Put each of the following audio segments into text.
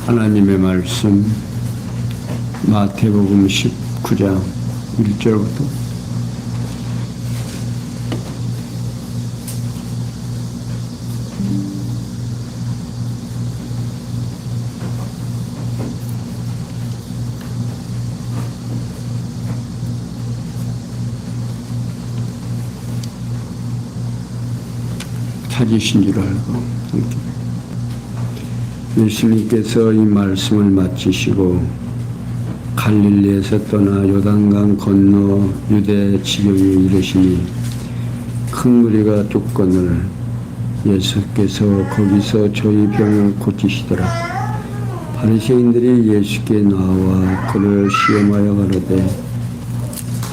하나님의 말씀 마태복음 19장 1절부터 찾으신 줄 알고 예수님께서 이 말씀을 마치시고 갈릴리에서 떠나 요단강 건너 유대 지경에 이르시니 큰 무리가 쫓거늘 예수께서 거기서 저희 병을 고치시더라. 바리새인들이 예수께 나와 그를 시험하여 가로되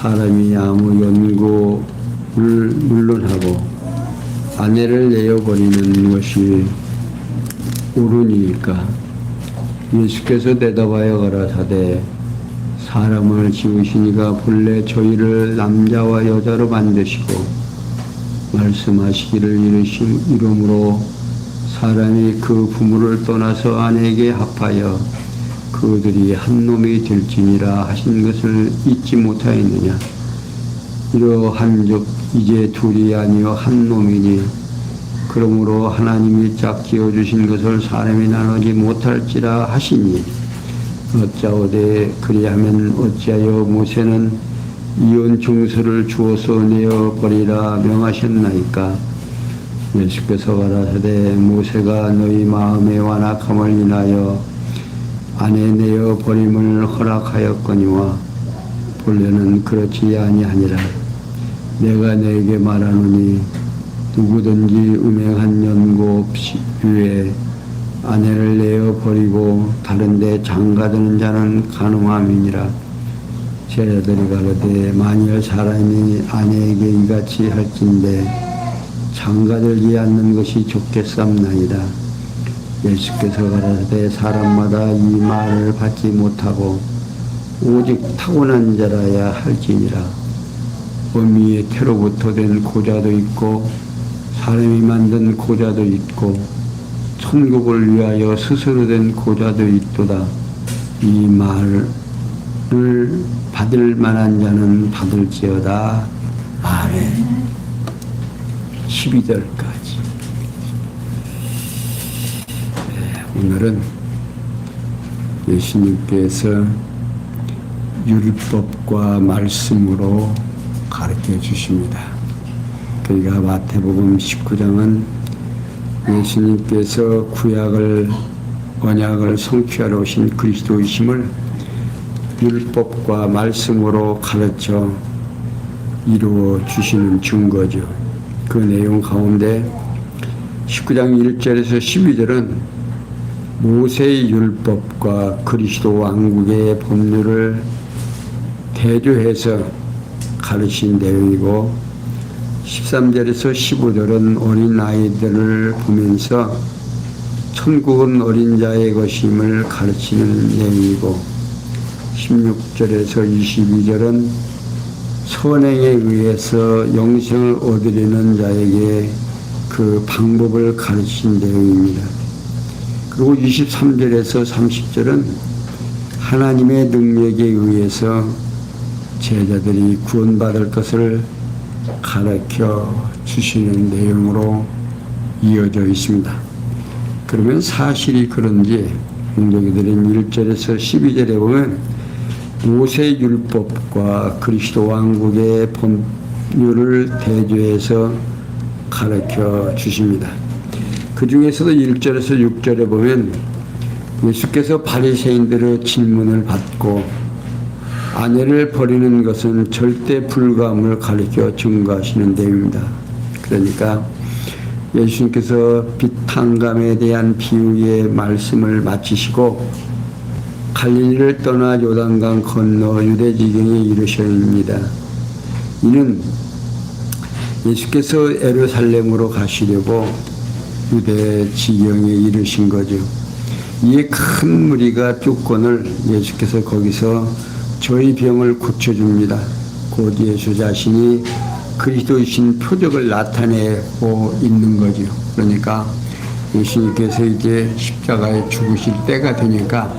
사람이 아무 연고를 물론하고 아내를 내어버리는 것이 옳으니까? 예수께서 대답하여 가라사대 사람을 지으시니가 본래 저희를 남자와 여자로 만드시고 말씀하시기를 이름으로 사람이 그 부모를 떠나서 아내에게 합하여 그들이 한 놈이 될지니라 하신 것을 잊지 못하였느냐. 이러한즉 이제 둘이 아니요 한 놈이니 그러므로 하나님이 짝 지어주신 것을 사람이 나누지 못할지라 하시니 어찌하오되 그리하면 어찌하여 모세는 이혼 증서를 주어서 내어버리라 명하셨나이까. 예수께서 가라사대 모세가 너희 마음의 완악함을 인하여 아내 내어버림을 허락하였거니와 본래는 그렇지 아니하니라. 내가 너에게 말하노니 누구든지 음행한 연고 없이 위에 아내를 내어버리고 다른데 장가드는 자는 간음함이니라. 제자들이 가로되 만일 사람이 아내에게 이같이 할진대 장가들지 않는 것이 좋겠삼나이다. 예수께서 가라사대 사람마다 이 말을 받지 못하고 오직 타고난 자라야 할지니라. 어미의 태로부터 된 고자도 있고 사람이 만든 고자도 있고 천국을 위하여 스스로 된 고자도 있도다. 이 말을 받을 만한 자는 받을지어다. 아멘. 12절까지. 오늘은 예수님께서 율법과 말씀으로 가르쳐 주십니다. 그러니까 마태복음 19장은 예수님께서 구약을 언약을 성취하러 오신 그리스도이심을 율법과 말씀으로 가르쳐 이루어 주시는 증거죠. 그 내용 가운데 19장 1절에서 12절은 모세의 율법과 그리스도 왕국의 법률을 대조해서 가르친 내용이고 13절에서 15절은 어린 아이들을 보면서 천국은 어린 자의 것임을 가르치는 내용이고 16절에서 22절은 선행에 의해서 영생을 얻으려는 자에게 그 방법을 가르친 내용입니다. 그리고 23절에서 30절은 하나님의 능력에 의해서 제자들이 구원받을 것을 가르쳐 주시는 내용으로 이어져 있습니다. 그러면 사실이 그런지 공동이들은 1절에서 12절에 보면 모세 율법과 그리스도 왕국의 법률을 대조해서 가르쳐 주십니다. 그 중에서도 1절에서 6절에 보면 예수께서 바리새인들의 질문을 받고 아내를 버리는 것은 절대 불가함을 가르쳐 증거하시는 내용입니다. 그러니까 예수님께서 빛탕감에 대한 비유의 말씀을 마치시고 갈릴리를 떠나 요단강 건너 유대지경에 이르셨습니다. 이는 예수께서 예루살렘으로 가시려고 유대지경에 이르신 거죠. 이에 큰 무리가 쫓거늘 예수께서 거기서 저희 병을 고쳐줍니다. 곧 예수 자신이 그리스도이신 표적을 나타내고 있는 거죠. 그러니까 예수님께서 이제 십자가에 죽으실 때가 되니까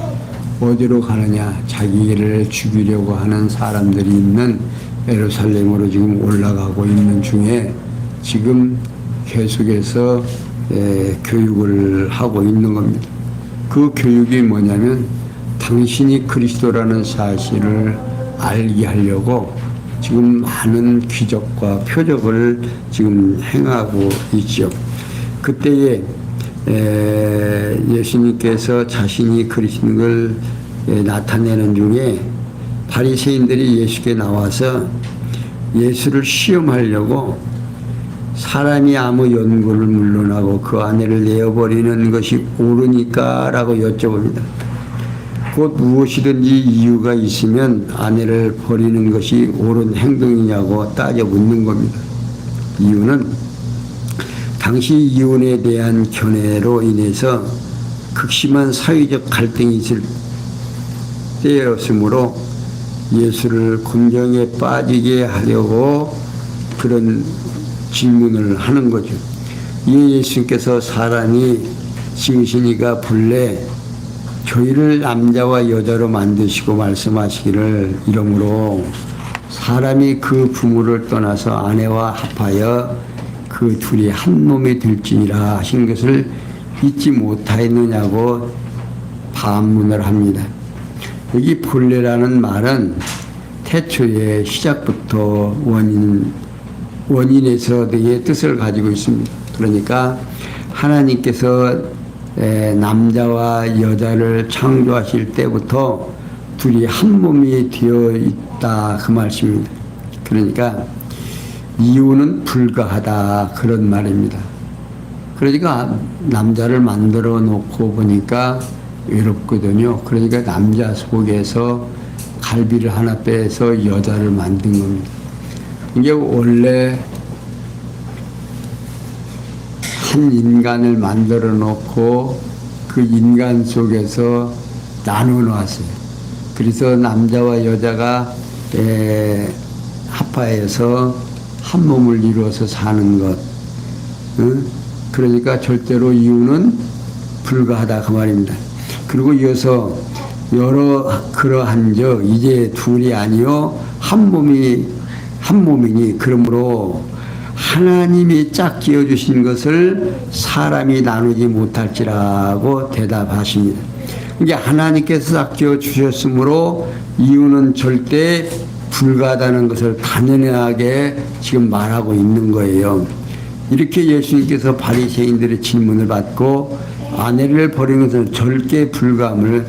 어디로 가느냐? 자기를 죽이려고 하는 사람들이 있는 예루살렘으로 지금 올라가고 있는 중에 지금 계속해서 교육을 하고 있는 겁니다. 그 교육이 뭐냐면 당신이 그리스도라는 사실을 알게 하려고 지금 많은 기적과 표적을 지금 행하고 있죠. 그때에 예수님께서 자신이 그리스도를 나타내는 중에 바리새인들이 예수께 나와서 예수를 시험하려고 사람이 아무 연고를 물러나고 그 아내를 내어버리는 것이 옳으니까 라고 여쭤봅니다. 곧 무엇이든지 이유가 있으면 아내를 버리는 것이 옳은 행동이냐고 따져 묻는 겁니다. 이유는 당시 이혼에 대한 견해로 인해서 극심한 사회적 갈등이 있을 때였으므로 예수를 곤경에 빠지게 하려고 그런 질문을 하는 거죠. 이 예수님께서 사람이 지으시니까 본래 저희를 남자와 여자로 만드시고 말씀하시기를 이러므로 사람이 그 부모를 떠나서 아내와 합하여 그 둘이 한 몸이 될지니라 하신 것을 잊지 못하였느냐고 반문을 합니다. 여기 본래라는 말은 태초의 시작부터 원인에서의 뜻을 가지고 있습니다. 그러니까 하나님께서 남자와 여자를 창조하실 때부터 둘이 한 몸이 되어 있다 그 말씀입니다. 그러니까 이유는 불가하다 그런 말입니다. 그러니까 남자를 만들어 놓고 보니까 외롭거든요. 그러니까 남자 속에서 갈비를 하나 빼서 여자를 만든 겁니다. 이게 원래 한 인간을 만들어 놓고 그 인간 속에서 나눠 놨어요. 그래서 남자와 여자가 합하여서 한 몸을 이루어서 사는 것. 그러니까 절대로 이유는 불가하다 그 말입니다. 그리고 이어서 그러한즉 이제 둘이 아니요 한 몸이니 그러므로 하나님이 짝 지어 주신 것을 사람이 나누지 못할지라고 대답하십니다. 이게 하나님께서 짝 지어 주셨으므로 이유는 절대 불가하다는 것을 단연하게 지금 말하고 있는 거예요. 이렇게 예수님께서 바리새인들의 질문을 받고 아내를 버리는 것은 절대 불가함을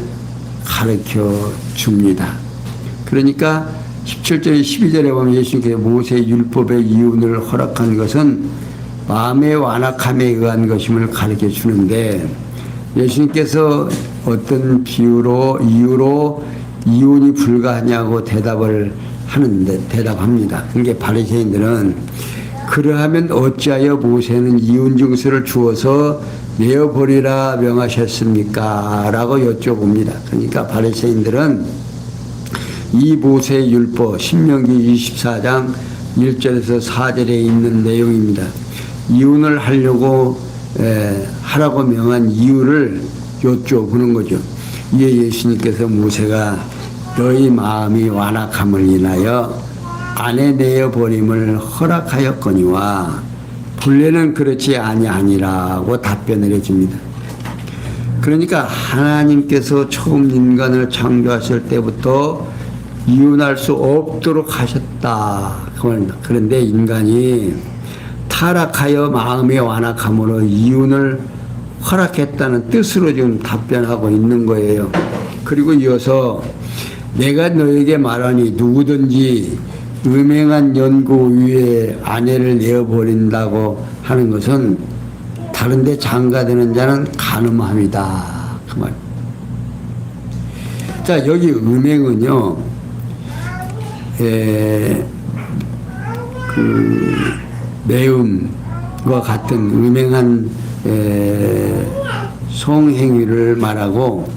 가르쳐 줍니다. 그러니까 17절 12절에 보면 예수님께서 모세의 율법의 이혼을 허락한 것은 마음의 완악함에 의한 것임을 가르쳐 주는데 예수님께서 어떤 이유로 이혼이 불가하냐고 대답합니다. 그러니까 바리새인들은 그러하면 어찌하여 모세는 이혼 증서를 주어서 내어버리라 명하셨습니까? 라고 여쭤봅니다. 그러니까 바리새인들은 이 모세의 율법 신명기 24장 1절에서 4절에 있는 내용입니다. 이혼을 하라고 명한 이유를 여쭤보는 거죠. 이에 예수님께서 모세가 너희 마음이 완악함을 인하여 아내 내어버림을 허락하였거니와 본래는 그렇지 아니하니라고 답변을 해줍니다. 그러니까 하나님께서 처음 인간을 창조하실 때부터 이혼할 수 없도록 하셨다. 그런데 인간이 타락하여 마음의 완악함으로 이혼을 허락했다는 뜻으로 지금 답변하고 있는 거예요. 그리고 이어서 내가 너에게 말하니 누구든지 음행한 연고 위에 아내를 내어버린다고 하는 것은 다른데 장가드는 자는 간음함이다. 그 말. 자, 여기 음행은요, 매음과 같은 음행한 성행위를 말하고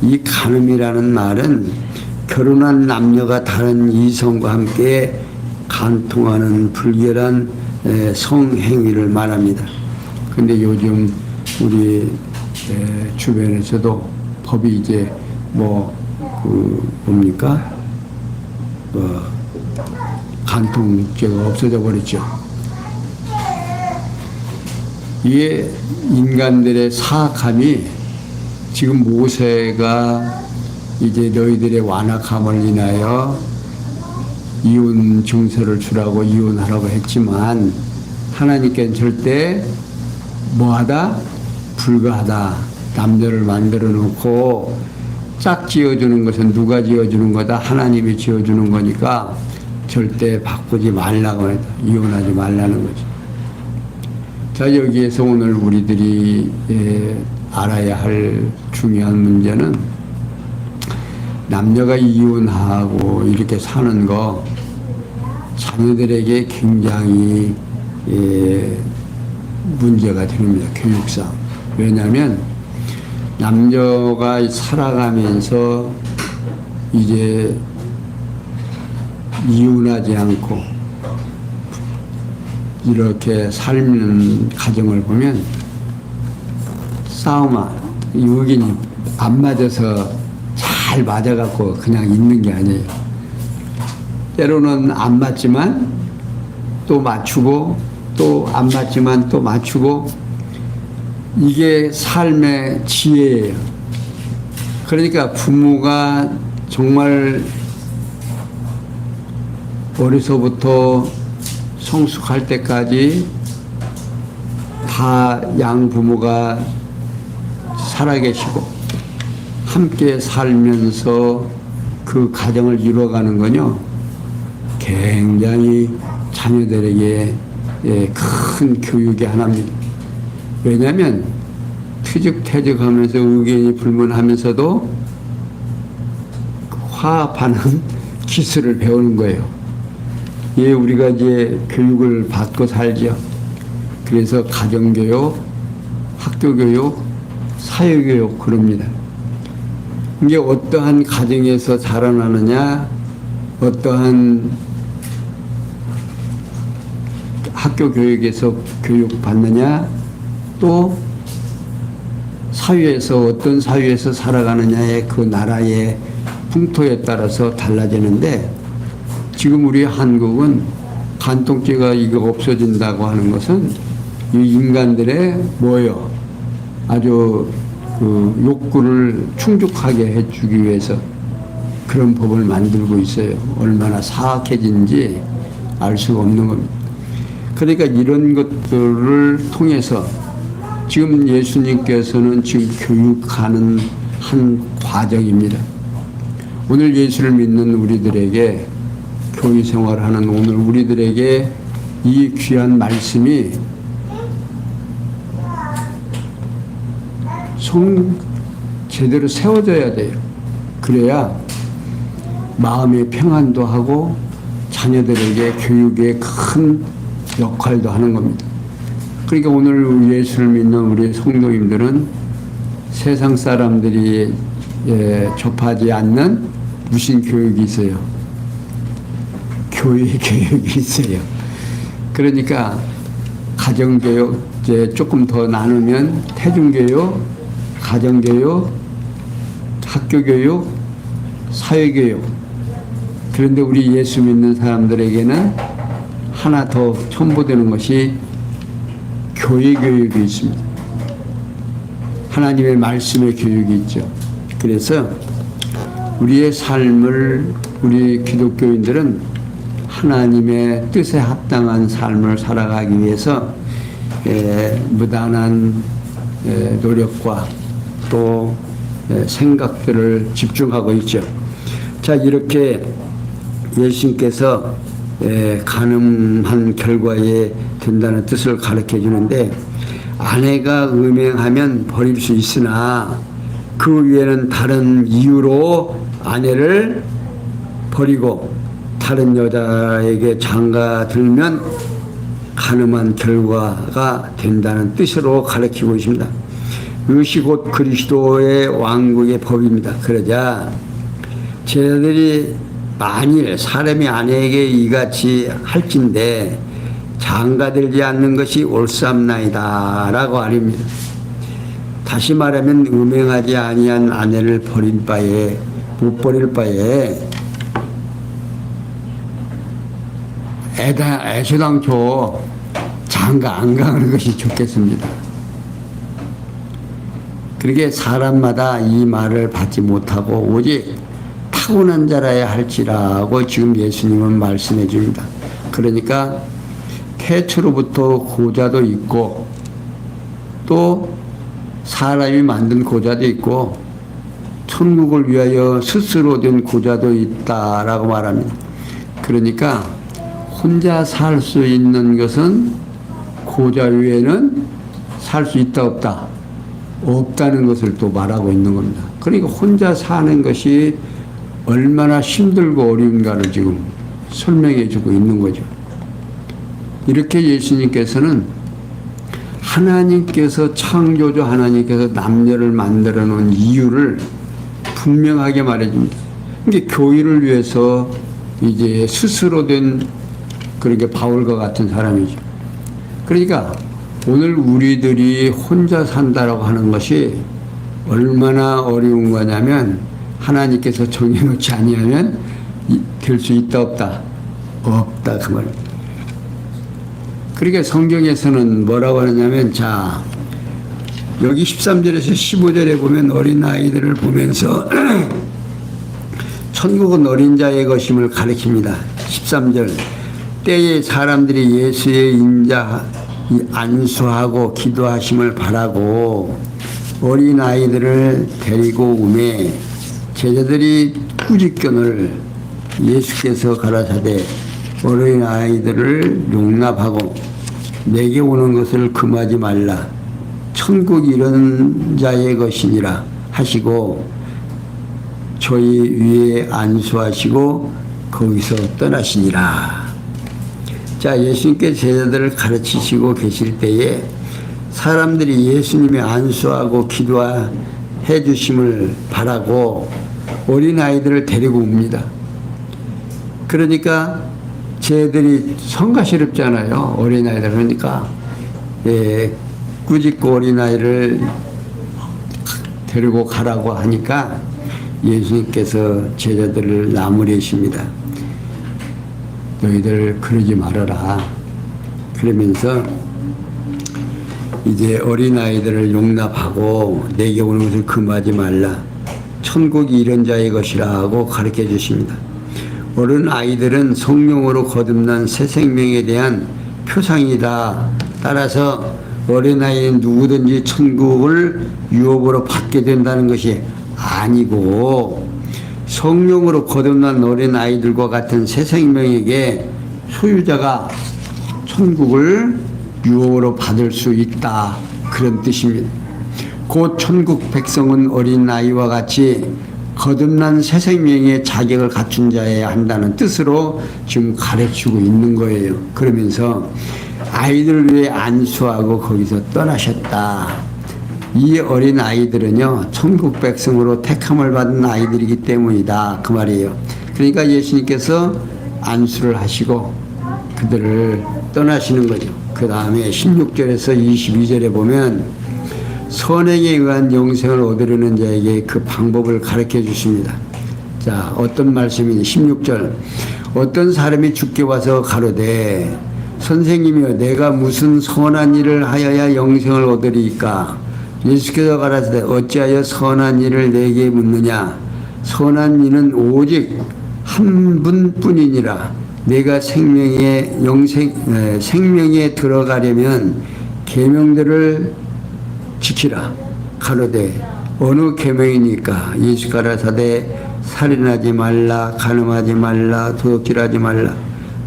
이 간음이라는 말은 결혼한 남녀가 다른 이성과 함께 간통하는 불결한 성행위를 말합니다. 근데 요즘 우리 주변에서도 법이 이제 뭡니까? 간통죄가 없어져 버렸죠. 이게 인간들의 사악함이 지금 모세가 이제 너희들의 완악함을 인하여 이혼 증서를 주라고 이혼하라고 했지만 하나님께는 절대 뭐하다? 불가하다. 남자를 만들어 놓고 짝 지어주는 것은 누가 지어주는 거다? 하나님이 지어주는 거니까 절대 바꾸지 말라고 했다. 이혼하지 말라는 거지. 자, 여기에서 오늘 우리들이 알아야 할 중요한 문제는 남녀가 이혼하고 이렇게 사는 거 자녀들에게 굉장히 문제가 됩니다. 교육상. 왜냐하면 남녀가 살아가면서 이제 이혼하지 않고 이렇게 살는 가정을 보면 의견이 안 맞아서 잘 맞아갖고 그냥 있는 게 아니에요. 때로는 안 맞지만 또 맞추고 또 안 맞지만 또 맞추고 이게 삶의 지혜예요. 그러니까 부모가 정말 어려서부터 성숙할 때까지 다 양부모가 살아계시고 함께 살면서 그 가정을 이루어가는 건요 굉장히 자녀들에게 큰 교육의 하나입니다. 왜냐하면 퇴직하면서 의견이 불문하면서도 화합하는 기술을 배우는 거예요. 우리가 이제 교육을 받고 살죠. 그래서 가정교육, 학교교육, 사회교육 그럽니다. 이게 어떠한 가정에서 자라나느냐, 어떠한 학교 교육에서 교육받느냐, 또 사회에서 어떤 사회에서 살아가느냐의 그 나라의 풍토에 따라서 달라지는데 지금 우리 한국은 간통죄가 이거 없어진다고 하는 것은 이 인간들의 뭐요? 아주 그 욕구를 충족하게 해주기 위해서 그런 법을 만들고 있어요. 얼마나 사악해진지 알 수가 없는 겁니다. 그러니까 이런 것들을 통해서 지금 예수님께서는 지금 교육하는 한 과정입니다. 오늘 예수를 믿는 우리들에게 교회 생활하는 오늘 우리들에게 이 귀한 말씀이 제대로 세워져야 돼요. 그래야 마음의 평안도 하고 자녀들에게 교육에 큰 역할도 하는 겁니다. 그러니까 오늘 예수를 믿는 우리 성도님들은 세상 사람들이 접하지 않는 무슨 교육이 있어요? 교회 교육이 있어요. 그러니까 가정교육 이제 조금 더 나누면 태중교육, 가정교육, 학교교육, 사회교육. 그런데 우리 예수 믿는 사람들에게는 하나 더 첨부되는 것이 교회 교육이 있습니다. 하나님의 말씀의 교육이 있죠. 그래서 우리의 삶을 우리 기독교인들은 하나님의 뜻에 합당한 삶을 살아가기 위해서 무단한 노력과 또 생각들을 집중하고 있죠. 자, 이렇게 예수님께서 가늠한 결과에 된다는 뜻을 가르쳐 주는데 아내가 음행하면 버릴 수 있으나 그 위에는 다른 이유로 아내를 버리고 다른 여자에게 장가들면 가늠한 결과가 된다는 뜻으로 가르치고 있습니다. 이것이 곧 그리스도의 왕국의 법입니다. 그러자 제자들이 만일 사람이 아내에게 이같이 할진대 장가들지 않는 것이 옳사옵나이다 라고 아닙니다. 다시 말하면 음행하지 아니한 아내를 버린 바에 못 버릴 바에 애초당초 장가 안 가는 것이 좋겠습니다. 그렇게 사람마다 이 말을 받지 못하고 오직 타고난 자라야 할지라고 지금 예수님은 말씀해 줍니다. 그러니까 태초로부터 고자도 있고 또 사람이 만든 고자도 있고 천국을 위하여 스스로 된 고자도 있다라고 말합니다. 그러니까 혼자 살 수 있는 것은 고자 외에는 살 수 있다 없다 없다는 것을 또 말하고 있는 겁니다. 그러니까 혼자 사는 것이 얼마나 힘들고 어려운가를 지금 설명해 주고 있는 거죠. 이렇게 예수님께서는 하나님께서 창조주 하나님께서 남녀를 만들어 놓은 이유를 분명하게 말해 줍니다. 이게 교회를 위해서 이제 스스로 된 그렇게 바울과 같은 사람이죠. 그러니까 오늘 우리들이 혼자 산다라고 하는 것이 얼마나 어려운 거냐면 하나님께서 정해놓지 아니하면 될 수 있다 없다 없다 그 말입니다. 그러니까 성경에서는 뭐라고 하느냐면 자 여기 13절에서 15절에 보면 어린아이들을 보면서 천국은 어린 자의 것임을 가리킵니다. 13절 때에 사람들이 예수의 인자 안수하고 기도하심을 바라고 어린아이들을 데리고 오매 제자들이 꾸짖건을 예수께서 가라사대 어린아이들을 용납하고 내게 오는 것을 금하지 말라 천국 이런 자의 것이니라 하시고 저희 위에 안수하시고 거기서 떠나시니라. 자, 예수님께 제자들을 가르치시고 계실 때에 사람들이 예수님의 안수하고 기도해 주심을 바라고 어린아이들을 데리고 옵니다. 그러니까 쟤들이 성가시럽잖아요. 어린아이들. 그러니까 꾸짖고 어린아이를 데리고 가라고 하니까 예수님께서 제자들을 나무래십니다. 너희들 그러지 말아라. 그러면서 이제 어린아이들을 용납하고 내게 오는 것을 금하지 말라. 천국이 이런 자의 것이라고 가르쳐 주십니다. 어린아이들은 성령으로 거듭난 새 생명에 대한 표상이다. 따라서 어린아이는 누구든지 천국을 유업으로 받게 된다는 것이 아니고 성령으로 거듭난 어린아이들과 같은 새 생명에게 소유자가 천국을 유업으로 받을 수 있다. 그런 뜻입니다. 곧 천국 백성은 어린아이와 같이 거듭난 새 생명의 자격을 갖춘 자여야 한다는 뜻으로 지금 가르치고 있는 거예요. 그러면서 아이들을 위해 안수하고 거기서 떠나셨다. 이 어린 아이들은요 천국 백성으로 택함을 받은 아이들이기 때문이다 그 말이에요. 그러니까 예수님께서 안수를 하시고 그들을 떠나시는 거죠. 그 다음에 16절에서 22절에 보면 선행에 의한 영생을 얻으려는 자에게 그 방법을 가르쳐 주십니다. 자, 어떤 말씀이니 16절 어떤 사람이 죽게 와서 가로되 선생님이여 내가 무슨 선한 일을 하여야 영생을 얻으리이까. 예수께서 가라사대 어찌하여 선한 일을 내게 묻느냐. 선한 이는 오직 한 분뿐이니라. 내가 생명에 들어가려면 계명들을 지키라. 가로되 어느 계명이니까. 예수 가라사대 살인하지 말라, 간음하지 말라, 도둑질하지 말라,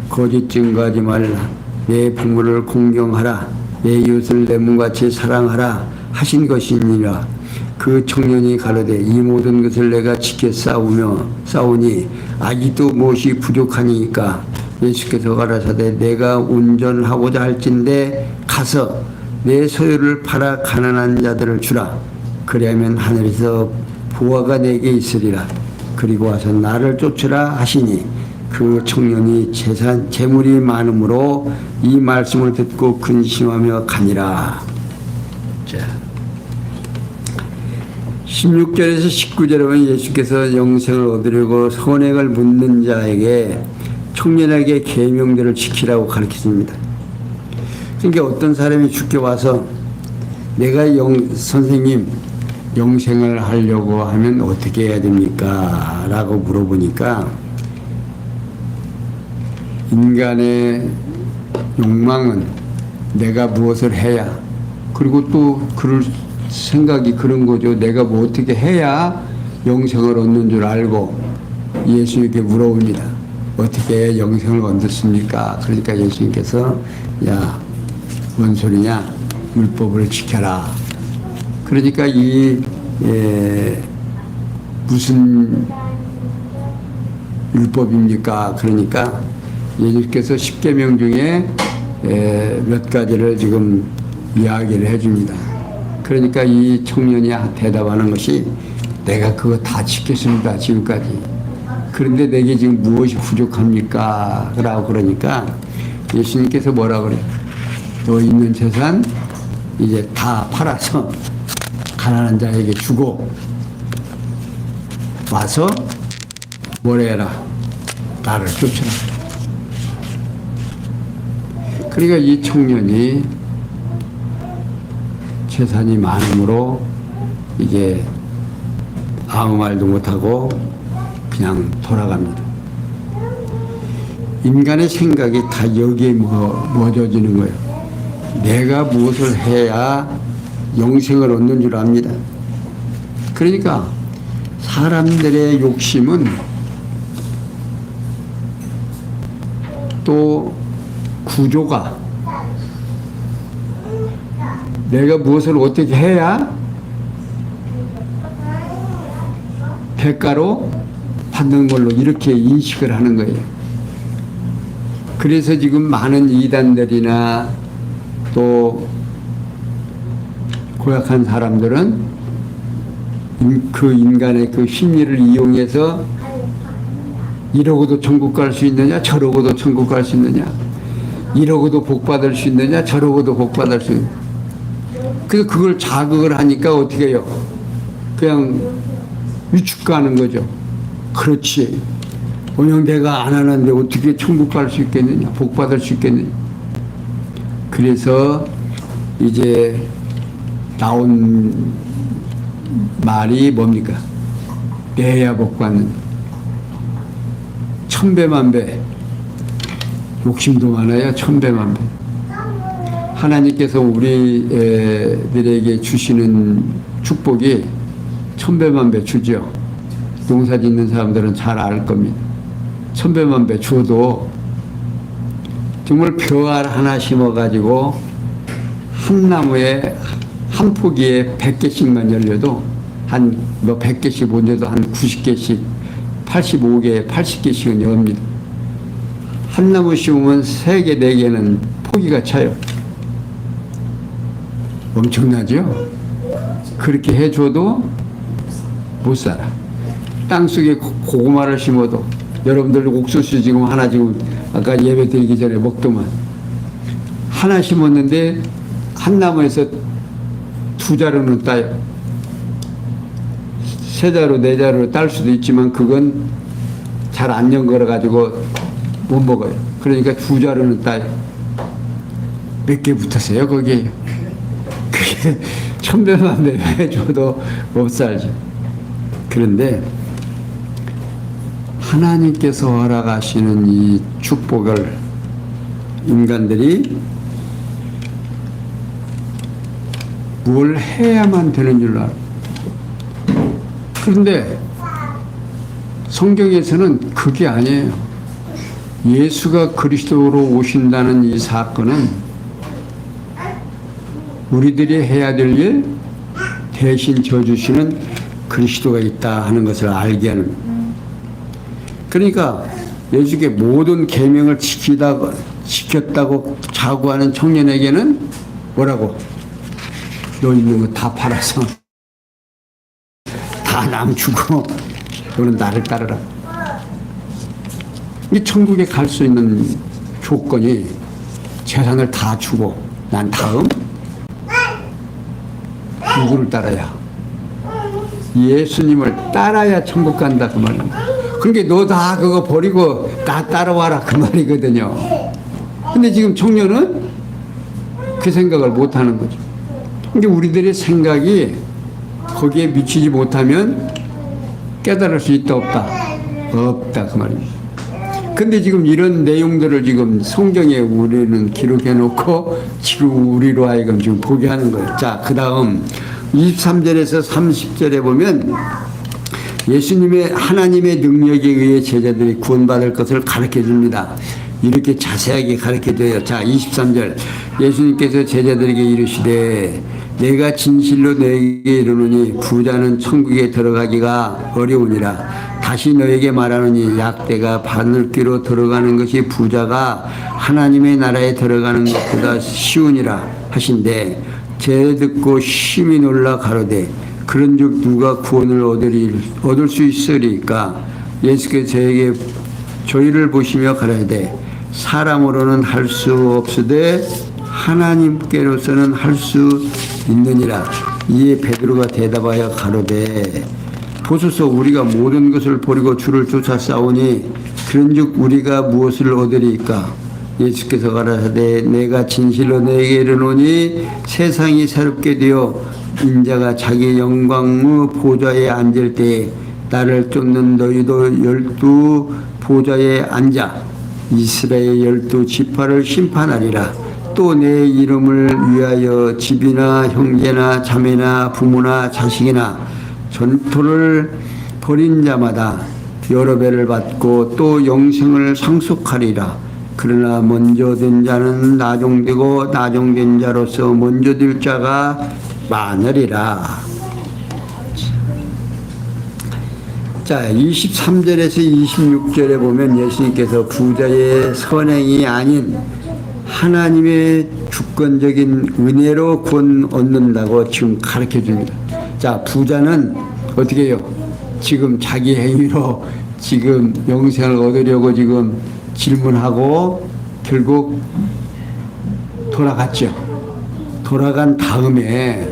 거짓 증거하지 말라, 내 부모를 공경하라, 내 이웃을 내 몸같이 사랑하라 하신 것이니라. 그 청년이 가로되 이 모든 것을 내가 지켜 싸우니 아직도 무엇이 부족하니까. 예수께서 가라사대 내가 운전하고자 할진대 가서 내 소유를 팔아 가난한 자들을 주라. 그리하면 하늘에서 보화가 내게 있으리라. 그리고 와서 나를 쫓으라 하시니 그 청년이 재물이 많음으로 이 말씀을 듣고 근심하며 가니라. 자, 16절에서 19절에 보면 예수께서 영생을 얻으려고 선행을 묻는 자에게 청년에게 계명들을 지키라고 가르치십니다. 그러니까 어떤 사람이 죽게 와서 내가 선생님 영생을 하려고 하면 어떻게 해야 됩니까? 라고 물어보니까 인간의 욕망은 내가 무엇을 해야, 그리고 또 그럴 생각이 그런 거죠. 내가 뭐 어떻게 해야 영생을 얻는 줄 알고 예수님께 물어봅니다. 어떻게 영생을 얻었습니까? 그러니까 예수님께서 야, 뭔 소리냐? 율법을 지켜라. 그러니까 무슨 율법입니까? 그러니까 예수께서 10계명 중에 몇 가지를 지금 이야기를 해줍니다. 그러니까 이 청년이 대답하는 것이 내가 그거 다 지켰습니다. 지금까지. 그런데 내게 지금 무엇이 부족합니까? 라고 그러니까 예수님께서 뭐라 그래요? 너 있는 재산 이제 다 팔아서 가난한 자에게 주고 와서 뭐라 해라? 나를 쫓으라. 그러니까 이 청년이 재산이 많으므로 이제 아무 말도 못하고 그냥 돌아갑니다. 인간의 생각이 다 여기에 멎어지는 거예요. 내가 무엇을 해야 영생을 얻는 줄 압니다. 그러니까 사람들의 욕심은 또 구조가 내가 무엇을 어떻게 해야 대가로 받는 걸로 이렇게 인식을 하는 거예요. 그래서 지금 많은 이단들이나 또 고약한 사람들은 그 인간의 그 심리를 이용해서 이러고도 천국 갈 수 있느냐, 저러고도 천국 갈 수 있느냐, 이러고도 복 받을 수 있느냐, 저러고도 복 받을 수 있느냐. 그래서 그걸 자극을 하니까 어떻게 해요? 그냥 위축가는 거죠. 그렇지. 그냥 내가 안 하는데 어떻게 천국 갈 수 있겠느냐, 복 받을 수 있겠느냐. 그래서 이제 나온 말이 뭡니까? 내야 복 받는. 천배만배. 욕심도 많아요. 천배만배. 하나님께서 우리들에게 주시는 축복이 천배만배 주죠. 농사 짓는 사람들은 잘 알 겁니다. 천배만배 줘도 정말 벼알 하나 심어가지고 한 나무에 한 포기에 100개씩만 열려도 한 뭐 100개씩 못 열도 한 90개씩 85개, 80개씩은 엽니다. 한 나무 심으면 3개, 4개는 포기가 차요. 엄청나죠? 그렇게 해줘도 못 살아. 땅속에 고구마를 심어도 여러분들 옥수수 지금 하나 지금 아까 예배 드리기 전에 먹더만 하나 심었는데 한 나무에서 2자루는 따요. 3자루, 4자루 딸 수도 있지만 그건 잘 안 연걸어 가지고 못 먹어요. 그러니까 2자루는 따요. 몇 개 붙었어요 거기에. 그게 천배만배 해줘도 못 살죠. 그런데 하나님께서 허락하시는 이 축복을 인간들이 뭘 해야만 되는 줄 알아. 그런데 성경에서는 그게 아니에요. 예수가 그리스도로 오신다는 이 사건은 우리들이 해야 될 일 대신 져주시는 그리스도가 있다 하는 것을 알게 하는. 그러니까 예수께 모든 계명을 지켰다고 자부하는 청년에게는 뭐라고? 너 있는 거 다 팔아서 다 남 주고 너는 나를 따르라. 이 천국에 갈 수 있는 조건이 재산을 다 주고 난 다음 누구를 따라야? 예수님을 따라야 천국 간다 그 말입니다. 그러니까 너 다 그거 버리고 나 따라와라 그 말이거든요. 근데 지금 청년은 그 생각을 못 하는 거죠. 근데 우리들의 생각이 거기에 미치지 못하면 깨달을 수 있다 없다? 없다 그 말입니다. 근데 지금 이런 내용들을 지금 성경에 우리는 기록해 놓고 지금 우리로 하여금 지금 보게 하는 거예요. 자, 그 다음 23절에서 30절에 보면 예수님의 하나님의 능력에 의해 제자들이 구원받을 것을 가르쳐 줍니다. 이렇게 자세하게 가르쳐 줘요. 자, 23절 예수님께서 제자들에게 이르시되 내가 진실로 너에게 이르노니 부자는 천국에 들어가기가 어려우니라. 다시 너에게 말하노니 약대가 바늘귀로 들어가는 것이 부자가 하나님의 나라에 들어가는 것보다 쉬우니라 하신대. 제 듣고 심히 놀라 가로되 그런즉 누가 구원을 얻을 수 있으리까. 예수께서 저에게 저희를 보시며 가라되 사람으로는 할 수 없으되 하나님께로서는 할 수 있느니라. 이에 베드로가 대답하여 가로되 보소서 우리가 모든 것을 버리고 주를 쫓아 싸우니 그런즉 우리가 무엇을 얻으리까. 예수께서 가라사대 내가 진실로 너에게 이르노니 세상이 새롭게 되어 인자가 자기 영광의 보좌에 앉을 때에 나를 쫓는 너희도 12 보좌에 앉아 이스라엘 12 지파를 심판하리라. 또 내 이름을 위하여 집이나 형제나 자매나 부모나 자식이나 전토를 벌인 자마다 여러 배를 받고 또 영생을 상속하리라. 그러나 먼저 된 자는 나중되고 나중된 자로서 먼저 될 자가 많으리라. 자, 23절에서 26절에 보면 예수님께서 부자의 선행이 아닌 하나님의 주권적인 은혜로 구원 얻는다고 지금 가르쳐 줍니다. 자, 부자는 어떻게 해요? 지금 자기 행위로 지금 영생을 얻으려고 지금 질문하고 결국 돌아갔죠. 돌아간 다음에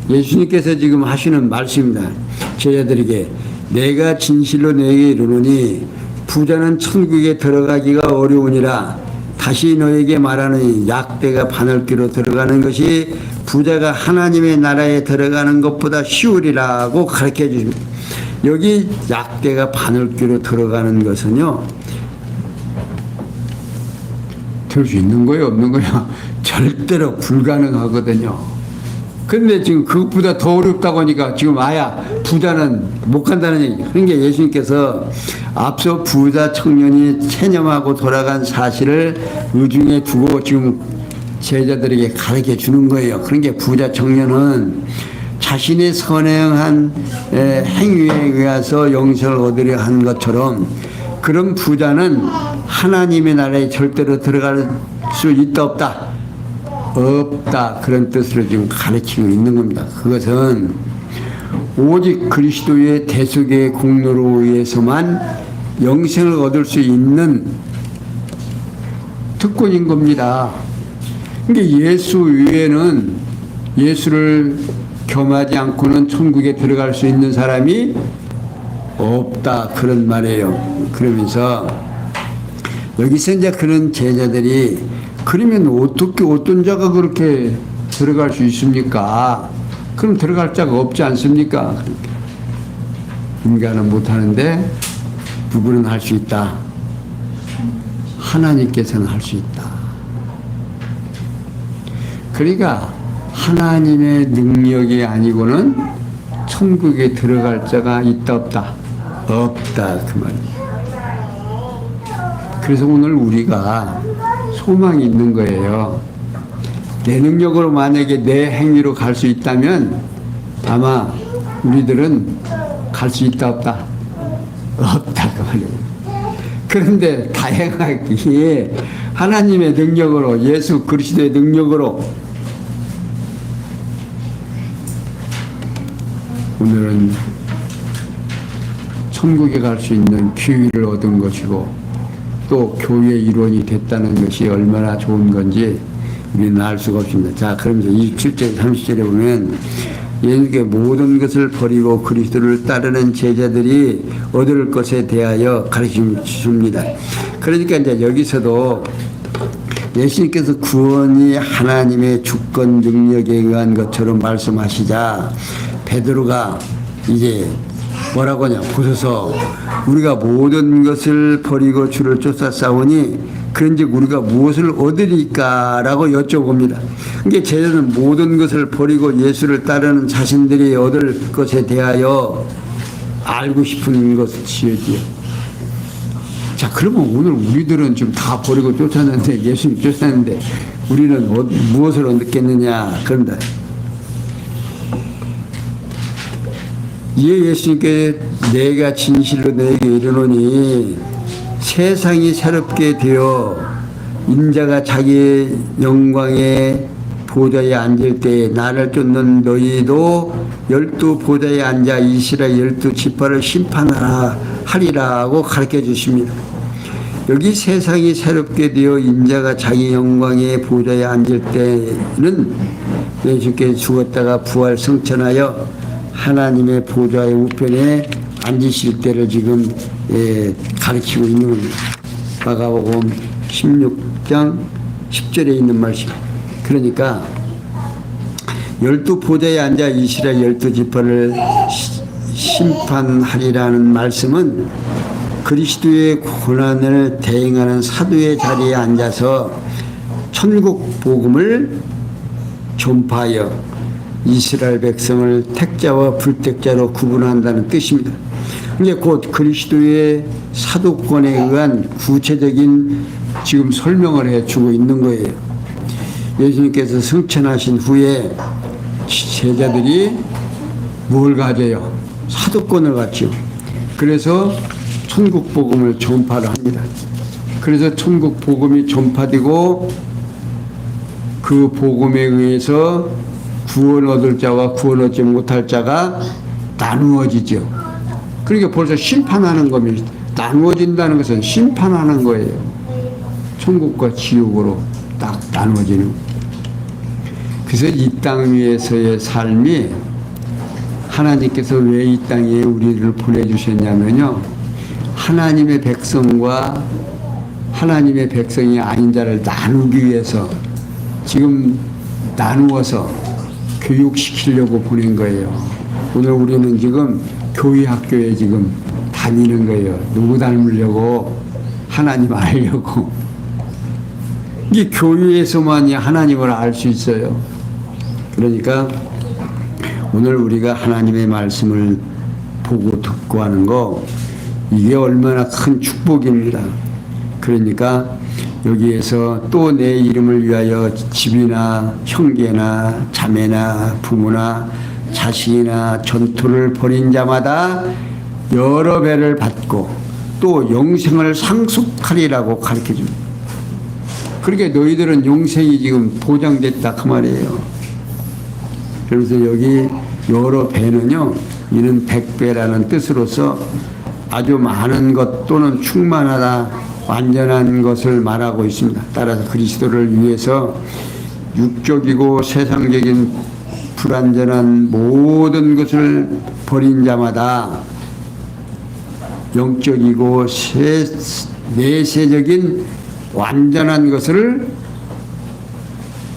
예수님께서 지금 하시는 말씀입니다. 제자들에게 내가 진실로 너에게 이르노니 부자는 천국에 들어가기가 어려우니라. 다시 너에게 말하노니 약대가 바늘귀로 들어가는 것이 부자가 하나님의 나라에 들어가는 것보다 쉬우리라고 가르쳐 주십니다. 여기 약대가 바늘귀로 들어가는 것은요, 될 수 있는 거예요, 없는 거예요? 절대로 불가능하거든요. 근데 지금 그것보다 더 어렵다고 하니까 지금 아야 부자는 못 간다는 얘기. 그러니까 예수님께서 앞서 부자 청년이 체념하고 돌아간 사실을 의중에 두고 지금 제자들에게 가르쳐 주는 거예요. 그러니까 부자 청년은 자신의 선행한 행위에 의해서 영생을 얻으려 한 것처럼 그런 부자는 하나님의 나라에 절대로 들어갈 수 있다 없다? 없다. 그런 뜻으로 지금 가르치고 있는 겁니다. 그것은 오직 그리스도의 대속의 공로로 의해서만 영생을 얻을 수 있는 특권인 겁니다. 그러니까 예수 외에는 예수를 겸하지 않고는 천국에 들어갈 수 있는 사람이 없다. 그런 말이에요. 그러면서 여기서 이제 그런 제자들이 그러면 어떻게 어떤 자가 그렇게 들어갈 수 있습니까? 그럼 들어갈 자가 없지 않습니까? 인간은 못하는데 누구는 할 수 있다. 하나님께서는 할 수 있다. 그러니까 하나님의 능력이 아니고는 천국에 들어갈 자가 있다 없다? 없다 그 말이에요. 그래서 오늘 우리가 소망이 있는 거예요. 내 능력으로 만약에 내 행위로 갈 수 있다면 아마 우리들은 갈 수 있다 없다? 없다 그 말이에요. 그런데 다행하게 하나님의 능력으로 예수 그리스도의 능력으로 오늘은 천국에 갈 수 있는 기회를 얻은 것이고 또 교회의 일원이 됐다는 것이 얼마나 좋은 건지 우리는 알 수가 없습니다. 자, 그러면서 27절, 30절에 보면 예수께 모든 것을 버리고 그리스도를 따르는 제자들이 얻을 것에 대하여 가르쳐 줍니다. 그러니까 이제 여기서도 예수님께서 구원이 하나님의 주권 능력에 의한 것처럼 말씀하시자 베드로가 이제 뭐라고 하냐, 보소서 우리가 모든 것을 버리고 주를 쫓아 싸우니 그런즉 우리가 무엇을 얻으리까라고 여쭤봅니다. 그러니까 제자는 모든 것을 버리고 예수를 따르는 자신들이 얻을 것에 대하여 알고 싶은 것이지요. 자, 그러면 오늘 우리들은 지금 다 버리고 쫓았는데, 예수님 쫓았는데 우리는 무엇을 얻겠느냐 그런다. 이에 예수님께 내가 진실로 너에게 이르노니 세상이 새롭게 되어 인자가 자기의 영광의 보좌에 앉을 때 나를 쫓는 너희도 12 보좌에 앉아 이스라엘 12지파를 심판하라 하리라고 가르쳐 주십니다. 여기 세상이 새롭게 되어 인자가 자기 영광의 보좌에 앉을 때는 예수께서 죽었다가 부활 승천하여 하나님의 보좌의 우편에 앉으실 때를 지금 가르치고 있는 겁니다. 마가복음 16장 10절에 있는 말씀. 그러니까 12 보좌에 앉아 이스라엘 12지파를 심판하리라는 말씀은 그리스도의 고난을 대행하는 사도의 자리에 앉아서 천국 복음을 전파하여 이스라엘 백성을 택자와 불택자로 구분한다는 뜻입니다. 이게 곧 그리스도의 사도권에 의한 구체적인 지금 설명을 해주고 있는 거예요. 예수님께서 승천하신 후에 제자들이 뭘 가져요? 사도권을 갖죠. 그래서 천국 복음을 전파를 합니다. 그래서 천국 복음이 전파되고 그 복음에 의해서 구원 얻을 자와 구원 얻지 못할 자가 나누어지죠. 그러니까 벌써 심판하는 겁니다. 나누어진다는 것은 심판하는 거예요. 천국과 지옥으로 딱 나누어지는. 그래서 이 땅 위에서의 삶이 하나님께서 왜 이 땅에 우리를 보내주셨냐면요, 하나님의 백성과 하나님의 백성이 아닌 자를 나누기 위해서 지금 나누어서 교육시키려고 보낸 거예요. 오늘 우리는 지금 교회 학교에 지금 다니는 거예요. 누구 닮으려고? 하나님 알려고. 이 교회에서만이 하나님을 알 수 있어요. 그러니까 오늘 우리가 하나님의 말씀을 보고 듣고 하는 거, 이게 얼마나 큰 축복입니다. 그러니까 여기에서 또 내 이름을 위하여 집이나 형제나 자매나 부모나 자식이나 전토를 벌인 자마다 여러 배를 받고 또 영생을 상속하리라고 가르쳐줍니다. 그러니까 너희들은 영생이 지금 보장됐다 그 말이에요. 그래서 여기 여러 배는요, 이는 100배라는 뜻으로서 아주 많은 것 또는 충만하다, 완전한 것을 말하고 있습니다. 따라서 그리스도를 위해서 육적이고 세상적인 불완전한 모든 것을 버린 자마다 영적이고 내세적인 완전한 것을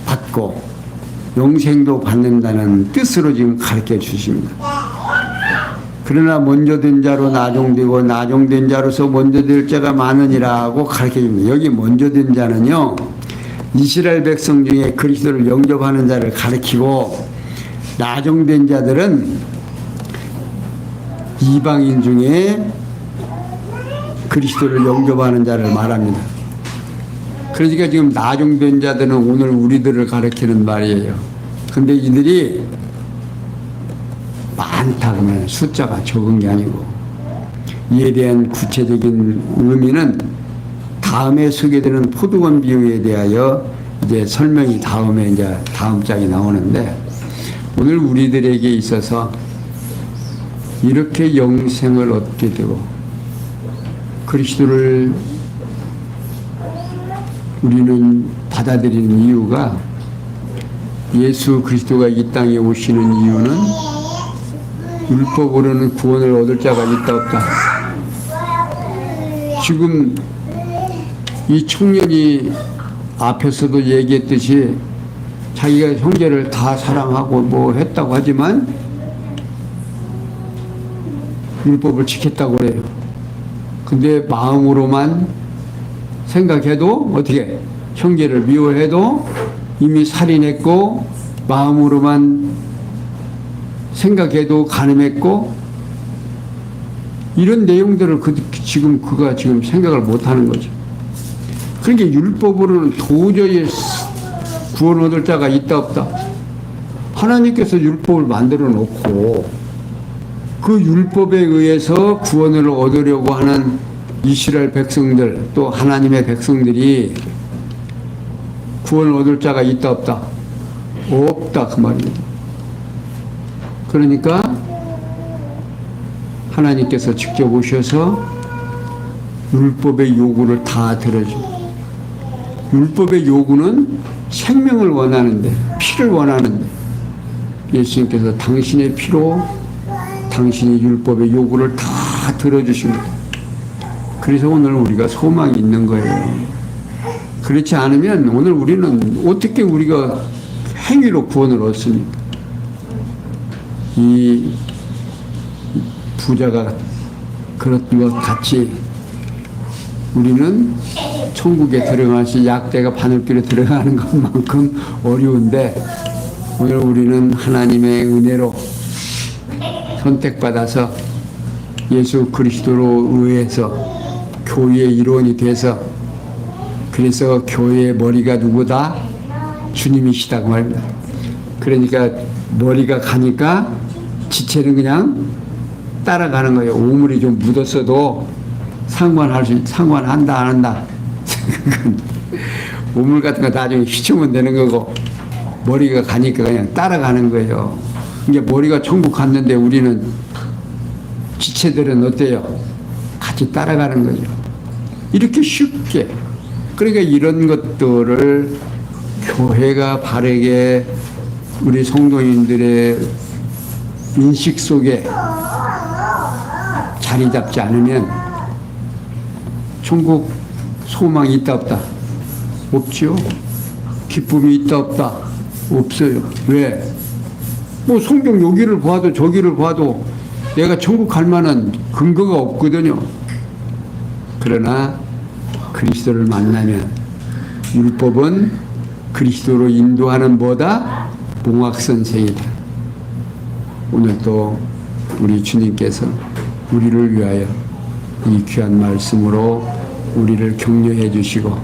받고 영생도 받는다는 뜻으로 지금 가르쳐 주십니다. 그러나 먼저 된 자로 나종되고 나종된 자로서 먼저 될 자가 많으니라 하고 가르쳐 줍니다. 여기 먼저 된 자는요, 이스라엘 백성 중에 그리스도를 영접하는 자를 가리키고, 나종된 자들은 이방인 중에 그리스도를 영접하는 자를 말합니다. 그러니까 지금 나종된 자들은 오늘 우리들을 가리키는 말이에요. 근데 이들이 많다 그러면 숫자가 적은 게 아니고, 이에 대한 구체적인 의미는 다음에 소개되는 포도원 비유에 대하여 이제 설명이 다음에 이제 다음 장이 나오는데, 오늘 우리들에게 있어서 이렇게 영생을 얻게 되고 그리스도를 우리는 받아들이는 이유가 예수 그리스도가 이 땅에 오시는 이유는 율법으로는 구원을 얻을 자가 있다 없다. 지금 이 청년이 앞에서도 얘기했듯이 자기가 형제를 다 사랑하고 뭐 했다고 하지만 율법을 지켰다고 그래요. 근데 마음으로만 생각해도 어떻게 형제를 미워해도 이미 살인했고 마음으로만 생각해도 간음했고 이런 내용들을 지금 그가 지금 생각을 못하는 거죠. 그러니까 율법으로는 도저히 구원 얻을 자가 있다 없다. 하나님께서 율법을 만들어 놓고 그 율법에 의해서 구원을 얻으려고 하는 이스라엘 백성들 또 하나님의 백성들이 구원을 얻을 자가 있다 없다? 없다 그 말입니다. 그러니까 하나님께서 직접 오셔서 율법의 요구를 다 들어줍니다. 율법의 요구는 생명을 원하는데 피를 원하는데 예수님께서 당신의 피로 당신이 율법의 요구를 다 들어주십니다. 그래서 오늘 우리가 소망이 있는 거예요. 그렇지 않으면 오늘 우리는 어떻게 우리가 행위로 구원을 얻습니까? 이 부자가 그런 것 같이 우리는 천국에 들어가시 약대가 바늘길에 들어가는 것만큼 어려운데 오늘 우리는 하나님의 은혜로 선택받아서 예수 그리스도로 의해서 교회의 일원이 돼서 그래서 교회의 머리가 누구다? 주님이시다 그 말입니다. 그러니까 머리가 가니까 지체는 그냥 따라가는 거예요. 우물이 좀 묻었어도 상관한다 안 한다. 우물 같은 거 나중에 휘치면 되는 거고 머리가 가니까 그냥 따라가는 거예요. 이게 머리가 천국 갔는데 우리는 지체들은 어때요? 같이 따라가는 거죠. 이렇게 쉽게. 그러니까 이런 것들을 교회가 바르게 우리 성도님들의 인식 속에 자리 잡지 않으면 천국 소망이 있다 없다? 없죠. 기쁨이 있다 없다? 없어요. 왜? 뭐 성경 여기를 봐도 저기를 봐도 내가 천국 갈 만한 근거가 없거든요. 그러나 그리스도를 만나면 율법은 그리스도로 인도하는 뭐다? 봉학선생이다. 오늘 또 우리 주님께서 우리를 위하여 이 귀한 말씀으로 우리를 격려해 주시고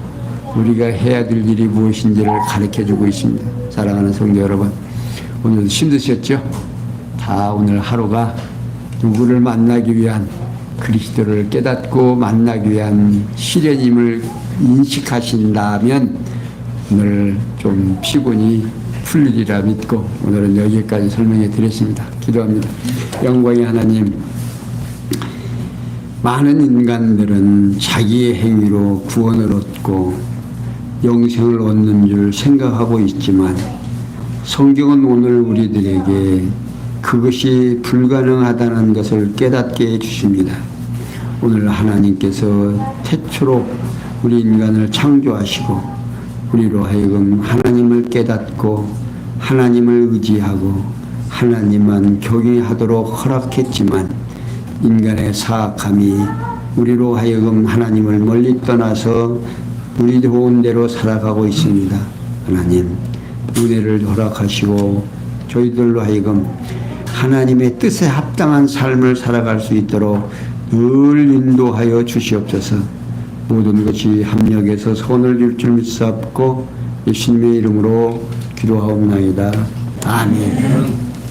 우리가 해야 될 일이 무엇인지를 가르쳐 주고 있습니다. 사랑하는 성도 여러분, 오늘 힘드셨죠? 다 오늘 하루가 누구를 만나기 위한 그리스도를 깨닫고 만나기 위한 시련임을 인식하신다면 오늘 좀 피곤이 풀리리라 믿고 오늘은 여기까지 설명해 드렸습니다. 기도합니다. 영광의 하나님, 많은 인간들은 자기의 행위로 구원을 얻고 영생을 얻는 줄 생각하고 있지만 성경은 오늘 우리들에게 그것이 불가능하다는 것을 깨닫게 해주십니다. 오늘 하나님께서 태초로 우리 인간을 창조하시고 우리로 하여금 하나님을 깨닫고 하나님을 의지하고 하나님만 경외하도록 허락했지만 인간의 사악함이 우리로 하여금 하나님을 멀리 떠나서 우리 좋은 대로 살아가고 있습니다. 하나님, 은혜를 허락하시고 저희들로 하여금 하나님의 뜻에 합당한 삶을 살아갈 수 있도록 늘 인도하여 주시옵소서. 모든 것이 합력해서 선을 줄 줄 믿사옵고 예수님의 이름으로 기도하옵나이다. 아멘.